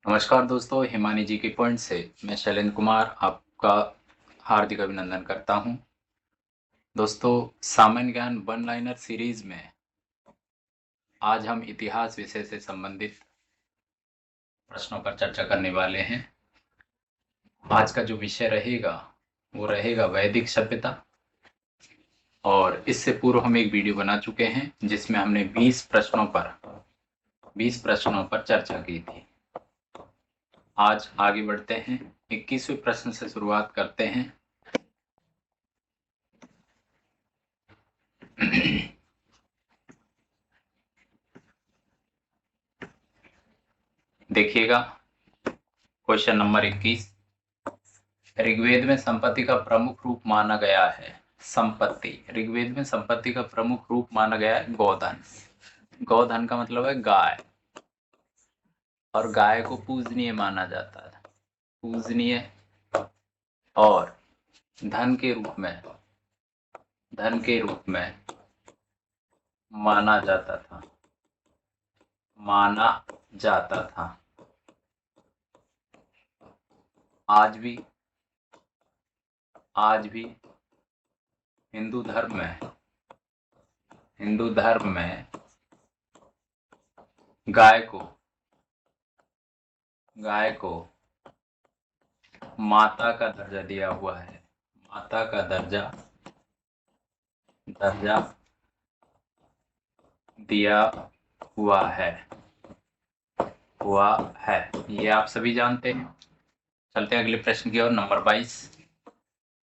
नमस्कार दोस्तों, हिमानी जी के पॉइंट से मैं शैलेंद्र कुमार आपका हार्दिक अभिनंदन करता हूं। दोस्तों, सामान्य ज्ञान वन लाइनर सीरीज में आज हम इतिहास विषय से संबंधित प्रश्नों पर चर्चा करने वाले हैं। आज का जो विषय रहेगा वो रहेगा वैदिक सभ्यता। और इससे पूर्व हम एक वीडियो बना चुके हैं जिसमें हमने 20 प्रश्नों पर चर्चा की थी। आज आगे बढ़ते हैं, 21वें प्रश्न से शुरुआत करते हैं। देखिएगा, क्वेश्चन नंबर 21। ऋग्वेद में संपत्ति का प्रमुख रूप माना गया है। ऋग्वेद में संपत्ति का प्रमुख रूप माना गया है गोधन। गोधन का मतलब है गाय, और गाय को पूजनीय माना जाता है। पूजनीय और धन के रूप में माना जाता था। आज भी हिंदू धर्म में गाय को माता का दर्जा दिया हुआ है। माता का दर्जा दिया हुआ है। ये आप सभी जानते हैं। चलते हैं अगले प्रश्न की ओर। नंबर 22।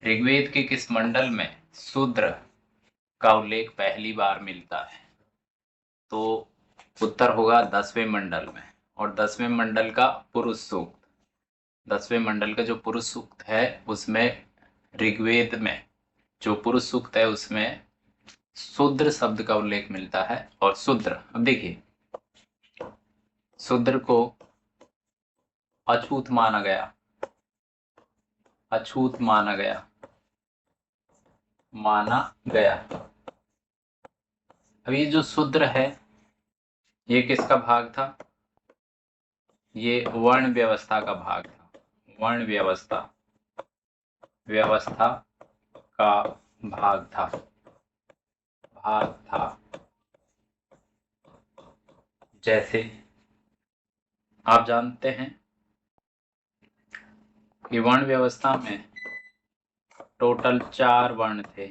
ऋग्वेद के किस मंडल में शूद्र का उल्लेख पहली बार मिलता है? तो उत्तर होगा 10वें मंडल में। और 10वें मंडल का पुरुष सूक्त, 10वें मंडल का जो पुरुष सूक्त है उसमें, ऋग्वेद में जो पुरुष सूक्त है उसमें शूद्र शब्द का उल्लेख मिलता है। और शूद्र, अब देखिए, शूद्र को अछूत माना गया। अब ये जो शूद्र है ये किसका भाग था? ये वर्ण व्यवस्था का भाग था। वर्ण व्यवस्था का भाग था। जैसे आप जानते हैं कि वर्ण व्यवस्था में टोटल 4 वर्ण थे।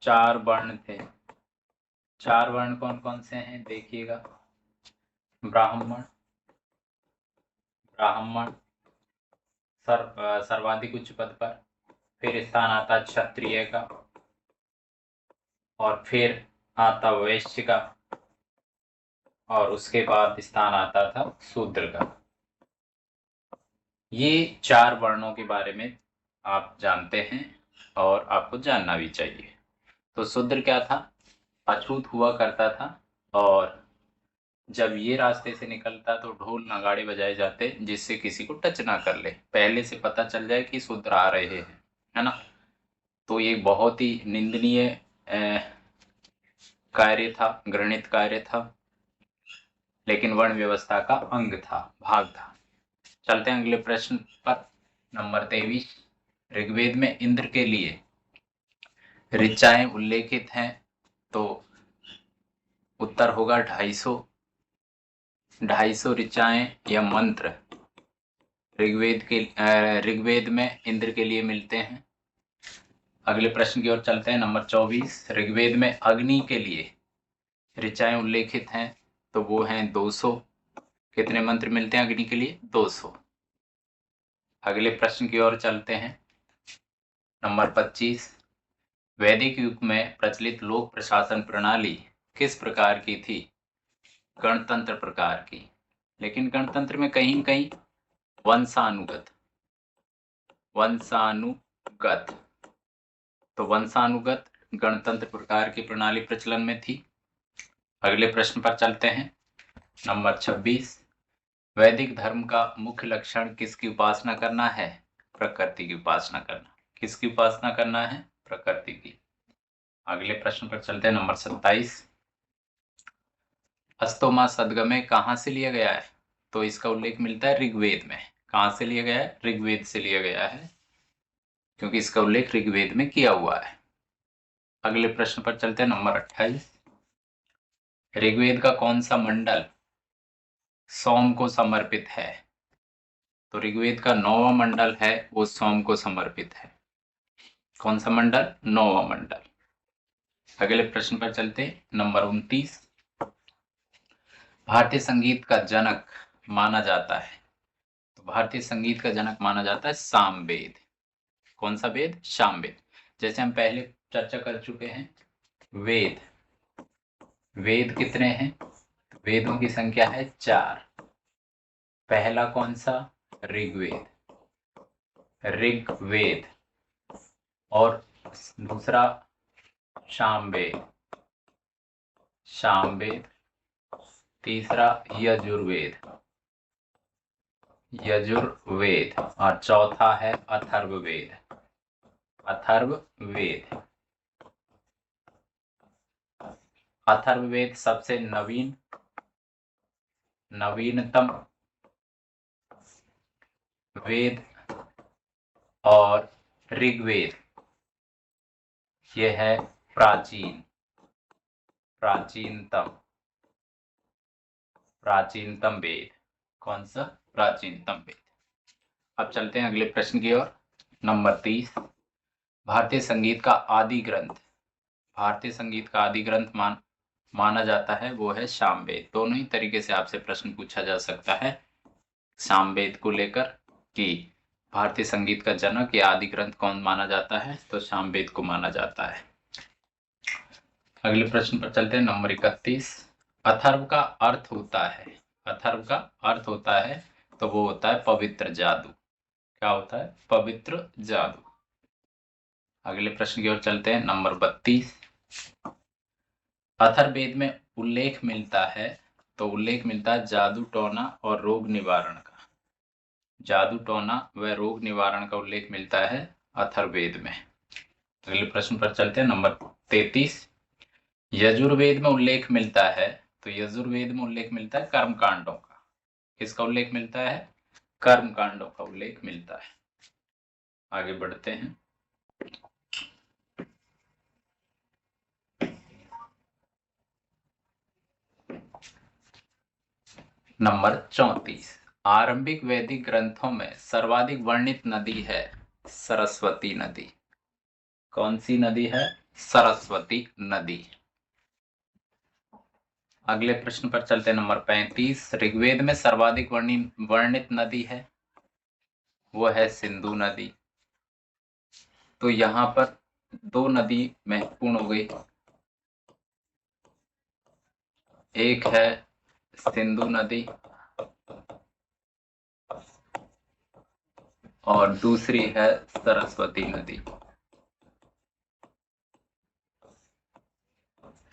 4 वर्ण कौन कौन से हैं? देखिएगा, ब्राह्मण सर्वाधिक उच्च पद पर, फिर स्थान आता क्षत्रिय का, और फिर आता वैश्य का, और उसके बाद स्थान आता था शूद्र का। ये 4 वर्णों के बारे में आप जानते हैं और आपको जानना भी चाहिए। तो शूद्र क्या था? अछूत हुआ करता था, और जब ये रास्ते से निकलता तो ढोल नगाड़े बजाए जाते जिससे किसी को टच ना कर ले, पहले से पता चल जाए कि शूद्र आ रहे हैं, है ना। तो ये बहुत ही निंदनीय कार्य था, घृणित कार्य था, लेकिन वर्ण व्यवस्था का अंग था, भाग था। चलते हैं अगले प्रश्न पर। नंबर 23। ऋग्वेद में इंद्र के लिए ऋचाएं उल्लेखित हैं। तो उत्तर होगा 250 ऋचाएं या मंत्र ऋग्वेद में इंद्र के लिए मिलते हैं। अगले प्रश्न की ओर चलते हैं। नंबर 24। ऋग्वेद में अग्नि के लिए ऋचाएं उल्लेखित हैं। तो वो हैं 200। कितने मंत्र मिलते हैं अग्नि के लिए? 200। अगले प्रश्न की ओर चलते हैं। नंबर 25। वैदिक युग में प्रचलित लोक प्रशासन प्रणाली किस प्रकार की थी? गणतंत्र प्रकार की। लेकिन गणतंत्र में कहीं कहीं वंशानुगत, तो वंशानुगत गणतंत्र प्रकार की प्रणाली प्रचलन में थी। अगले प्रश्न पर चलते हैं। नंबर 26। वैदिक धर्म का मुख्य लक्षण किसकी उपासना करना है? प्रकृति की उपासना करना। किसकी उपासना करना है? प्रकृति की। अगले प्रश्न पर चलते हैं। नंबर 27। अस्तोमा सदगमय कहाँ से लिया गया है? तो इसका उल्लेख मिलता है ऋग्वेद में। कहाँ से लिया गया है? ऋग्वेद से लिया गया है, क्योंकि इसका उल्लेख ऋग्वेद में किया हुआ है। अगले प्रश्न पर चलते हैं, नंबर 28। ऋग्वेद का कौन सा मंडल सोम को समर्पित है? तो ऋग्वेद का 9वां मंडल है वो सोम को समर्पित है। कौन सा मंडल? 9वां मंडल। अगले प्रश्न पर चलते हैं, नंबर 29। भारतीय संगीत का जनक माना जाता है, तो भारतीय संगीत का जनक माना जाता है सामवेद। कौन सा वेद? सामवेद। जैसे हम पहले चर्चा कर चुके हैं, वेद, वेद कितने हैं? वेदों की संख्या है 4। पहला कौन सा? ऋग्वेद, ऋग्वेद। और दूसरा सामवेद, सामवेद। तीसरा यजुर्वेद, यजुर्वेद। और चौथा है अथर्ववेद, अथर्ववेद। अथर्ववेद सबसे नवीनतम वेद, और ऋग्वेद यह है प्राचीनतम वेद। कौन सा? प्राचीनतम वेद। अब चलते हैं अगले प्रश्न की ओर, नंबर 30। भारतीय संगीत का आदि ग्रंथ, भारतीय संगीत का आदि ग्रंथ माना जाता है वो है सामवेद। दोनों ही तरीके से आपसे प्रश्न पूछा जा सकता है सामवेद को लेकर, कि भारतीय संगीत का जनक या आदि ग्रंथ कौन माना जाता है, तो सामवेद को माना जाता है। अगले प्रश्न पर चलते हैं, नंबर 31। अथर्व का अर्थ होता है, अथर्व का अर्थ होता है तो वो होता है पवित्र जादू। क्या होता है? पवित्र जादू। अगले प्रश्न की ओर चलते हैं, नंबर 32। अथर्ववेद में उल्लेख मिलता है, तो उल्लेख मिलता है जादू टोना और रोग निवारण का। जादू टोना व रोग निवारण का उल्लेख मिलता है अथर्ववेद में। अगले प्रश्न पर चलते हैं, नंबर 33। यजुर्वेद में उल्लेख मिलता है, तो यजुर्वेद में उल्लेख मिलता है कर्म कांडों का। किसका उल्लेख मिलता है? कर्म कांडों का उल्लेख मिलता है। आगे बढ़ते हैं, नंबर 34। आरंभिक वैदिक ग्रंथों में सर्वाधिक वर्णित नदी है सरस्वती नदी। कौन सी नदी है? सरस्वती नदी। अगले प्रश्न पर चलते हैं, नंबर 35। ऋग्वेद में सर्वाधिक वर्णित नदी है, वो है सिंधु नदी। तो यहाँ पर 2 नदी महत्वपूर्ण हो गई, एक है सिंधु नदी और दूसरी है सरस्वती नदी।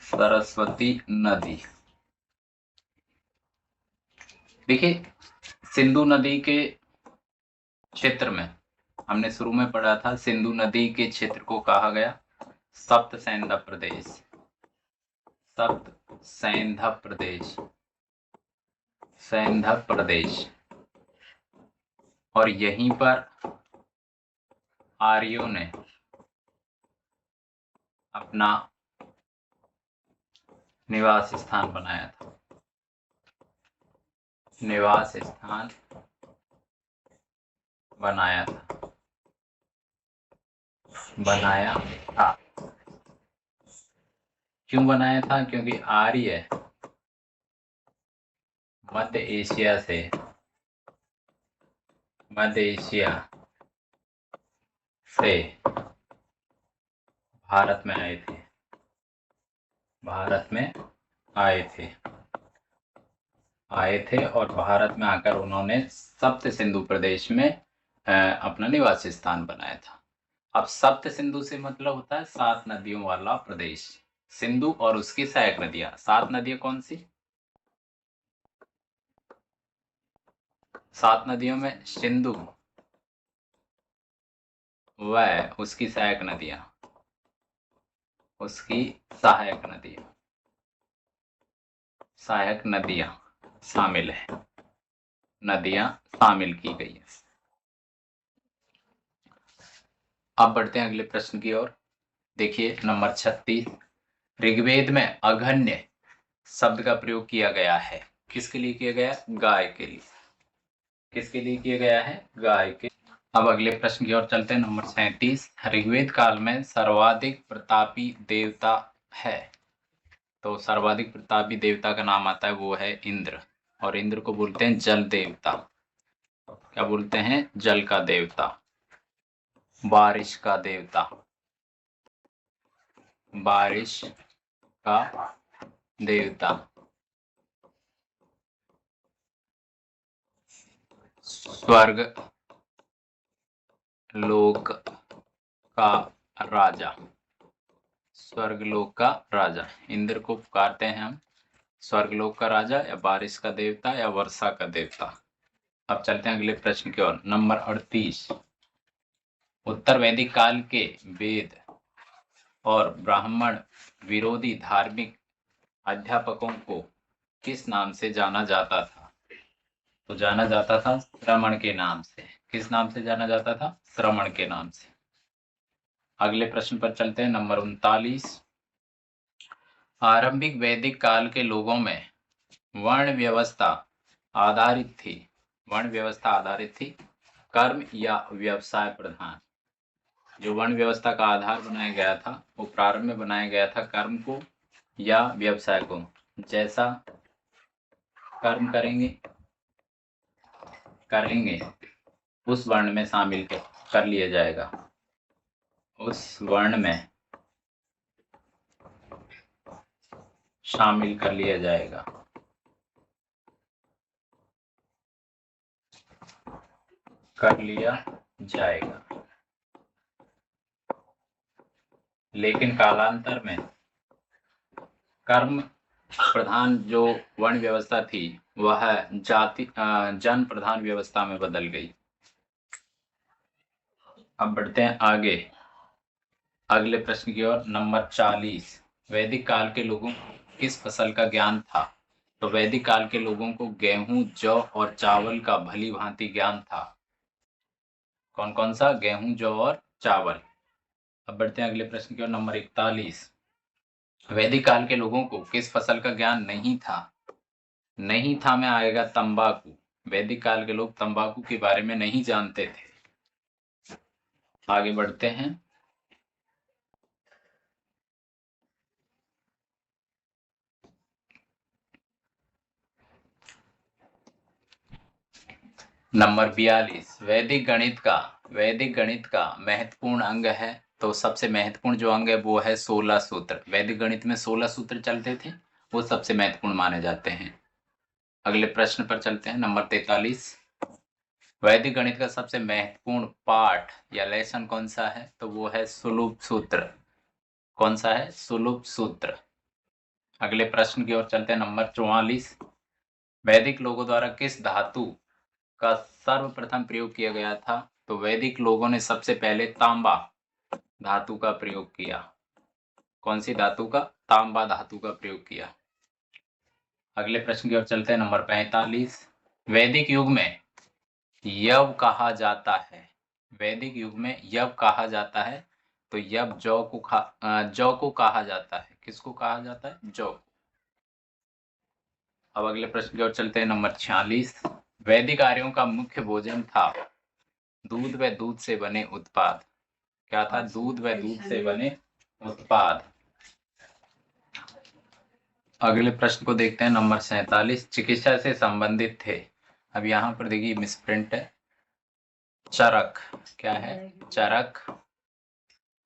सरस्वती नदी। देखिए, सिंधु नदी के क्षेत्र में हमने शुरू में पढ़ा था, सिंधु नदी के क्षेत्र को कहा गया सप्त सैंधा प्रदेश, सप्त सैंधा प्रदेश, सैंधा प्रदेश। और यहीं पर आर्यों ने अपना निवास स्थान बनाया था, निवास स्थान बनाया था, बनाया था। क्यों बनाया था? क्योंकि आर्य मध्य एशिया से, मध्य एशिया से भारत में आए थे, भारत में आए थे और भारत में आकर उन्होंने सप्त सिंधु प्रदेश में अपना निवास स्थान बनाया था। अब सप्त सिंधु से मतलब होता है 7 नदियों वाला प्रदेश। सिंधु और उसकी सहायक नदियां, 7 नदियां कौन सी? 7 नदियों में सिंधु व उसकी सहायक नदियां, उसकी सहायक नदियां, सहायक नदियां शामिल है। नदियां शामिल की गई है। अब बढ़ते हैं अगले प्रश्न की ओर। देखिए नंबर 36, ऋग्वेद में अघन्य शब्द का प्रयोग किया गया है, किसके लिए किया गया? गाय के लिए। किसके लिए किया गया है? गाय के। अब अगले प्रश्न की ओर चलते हैं। नंबर 37, ऋग्वेद काल में सर्वाधिक प्रतापी देवता है, तो सर्वाधिक प्रतापी देवता का नाम आता है, वो है इंद्र। और इंद्र को बोलते हैं जल देवता। क्या बोलते हैं? जल का देवता, बारिश का देवता, बारिश का देवता। स्वर्ग लोक का राजा, स्वर्गलोक का राजा, इंद्र को पुकारते हैं हम स्वर्गलोक का राजा या बारिश का देवता या वर्षा का देवता। अब चलते हैं अगले प्रश्न की ओर। नंबर 38, उत्तर वैदिक काल के वेद और ब्राह्मण विरोधी धार्मिक अध्यापकों को किस नाम से जाना जाता था? तो जाना जाता था श्रमण के नाम से। किस नाम से जाना जाता था? श्रमण के नाम से। अगले प्रश्न पर चलते हैं। नंबर 39, आरंभिक वैदिक काल के लोगों में वर्ण व्यवस्था आधारित थी, वर्ण व्यवस्था आधारित थी, कर्म या व्यवसाय प्रधान। जो वर्ण व्यवस्था का आधार बनाया गया था वो प्रारंभ में बनाया गया था कर्म को या व्यवसाय को। जैसा कर्म करेंगे उस वर्ण में शामिल कर लिया जाएगा, उस वर्ण में शामिल कर लिया जाएगा। कर लिया जाएगा। लेकिन कालांतर में कर्म प्रधान जो वर्ण व्यवस्था थी वह जन प्रधान व्यवस्था में बदल गई। अब बढ़ते हैं आगे अगले प्रश्न की ओर। नंबर 40, वैदिक काल के लोगों को किस फसल का ज्ञान था? तो वैदिक काल के लोगों को गेहूं, जौ और चावल का भली भांति ज्ञान था। कौन कौन सा? गेहूं, जौ और चावल। अब बढ़ते हैं अगले प्रश्न की ओर। नंबर 41, वैदिक काल के लोगों को किस फसल का ज्ञान नहीं था? नहीं था में आएगा तंबाकू। वैदिक काल के लोग तंबाकू के बारे में नहीं जानते थे। आगे बढ़ते हैं। नंबर 42, वैदिक गणित का महत्वपूर्ण अंग है, तो सबसे महत्वपूर्ण जो अंग है वो है 16 सूत्र। वैदिक गणित में 16 सूत्र चलते थे, वो सबसे महत्वपूर्ण माने जाते हैं। अगले प्रश्न पर चलते हैं। नंबर 43, वैदिक गणित का सबसे महत्वपूर्ण पाठ या लेसन कौन सा है? तो वो है सुलुभ सूत्र। कौन सा है? सुलुभ सूत्र। अगले प्रश्न की ओर चलते हैं। नंबर 44, वैदिक लोगों द्वारा किस धातु का सर्वप्रथम प्रयोग किया गया था? तो वैदिक लोगों ने सबसे पहले तांबा धातु का प्रयोग किया। कौन सी धातु का? तांबा धातु का प्रयोग किया। अगले प्रश्न की ओर चलते हैं। नंबर 45, वैदिक युग में यव कहा जाता है, वैदिक युग में यव कहा जाता है, तो यव जौ को कहा जाता है। किसको कहा जाता है? जौ। अब अगले प्रश्न की ओर चलते हैं। नंबर 46, वैदिक आर्यों का मुख्य भोजन था दूध व दूध से बने उत्पाद। क्या था? दूध व दूध से बने उत्पाद। अगले प्रश्न को देखते हैं। नंबर 47, चिकित्सा से संबंधित थे। अब यहाँ पर देखिए मिसप्रिंट है। चरक, क्या है? चरक,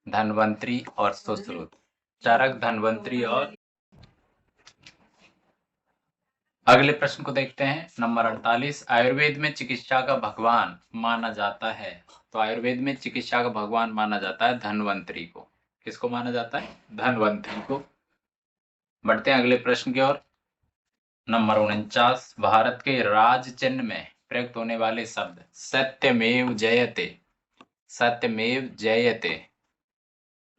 धन्वंतरी और सुश्रुत। चरक, धन्वंतरी और। अगले प्रश्न को देखते हैं। नंबर 48, आयुर्वेद में चिकित्सा का भगवान माना जाता है, तो आयुर्वेद में चिकित्सा का भगवान माना जाता है धन्वंतरी को। किसको माना जाता है? धन्वंतरी को। बढ़ते हैं अगले प्रश्न की ओर। नंबर 49, भारत के राज चिन्ह में प्रयुक्त होने वाले शब्द सत्यमेव जयते, सत्यमेव जयते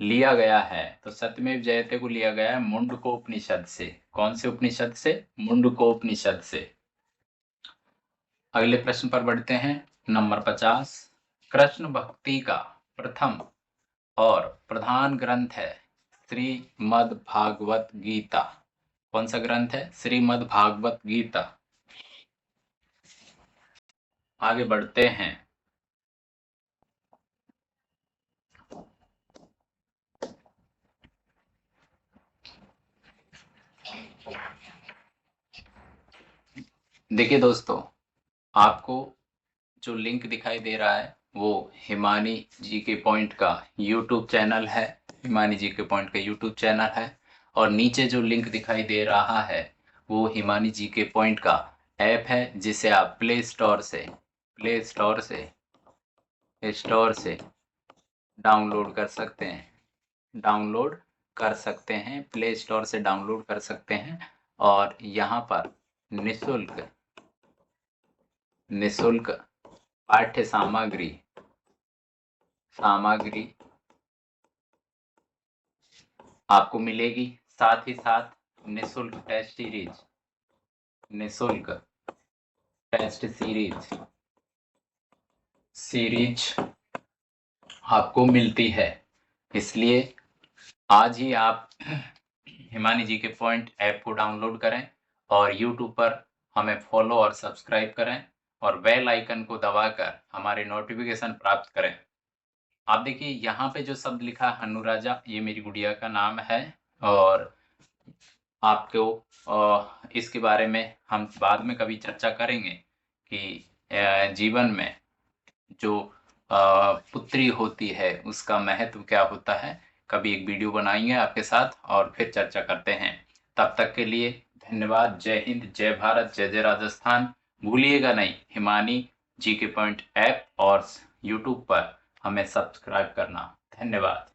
लिया गया है, तो सत्यमेव जयते को लिया गया है मुंडकोपनिषद से। कौन से उपनिषद से? मुंडकोपनिषद से। अगले प्रश्न पर बढ़ते हैं। नंबर 50, कृष्ण भक्ति का प्रथम और प्रधान ग्रंथ है श्रीमद् भागवत गीता। कौन सा ग्रंथ है? श्रीमद् भागवत गीता। आगे बढ़ते हैं। देखिए दोस्तों, आपको जो लिंक दिखाई दे रहा है वो हिमानी जी के पॉइंट का यूट्यूब चैनल है। हिमानी जी के पॉइंट का यूट्यूब चैनल है। और नीचे जो लिंक दिखाई दे रहा है वो हिमानी जी के पॉइंट का ऐप है, जिसे आप प्ले स्टोर से डाउनलोड कर सकते हैं। प्ले स्टोर से डाउनलोड कर सकते हैं। और यहाँ पर निशुल्क पाठ्य सामग्री आपको मिलेगी। साथ ही साथ निशुल्क टेस्ट सीरीज आपको मिलती है। इसलिए आज ही आप हिमानी जी के पॉइंट ऐप को डाउनलोड करें और यूट्यूब पर हमें फॉलो और सब्सक्राइब करें और बेल आइकन को दबाकर हमारे नोटिफिकेशन प्राप्त करें। आप देखिए यहाँ पे जो शब्द लिखा है अनुराजा, ये मेरी गुड़िया का नाम है। और आपको इसके बारे में हम बाद में कभी चर्चा करेंगे कि जीवन में जो पुत्री होती है उसका महत्व क्या होता है। कभी एक वीडियो बनाएंगे आपके साथ और फिर चर्चा करते हैं। तब तक के लिए धन्यवाद। जय हिंद, जय भारत, जय जय राजस्थान। भूलिएगा नहीं, हिमानी जी के पॉइंट ऐप और यूट्यूब पर हमें सब्सक्राइब करना। धन्यवाद।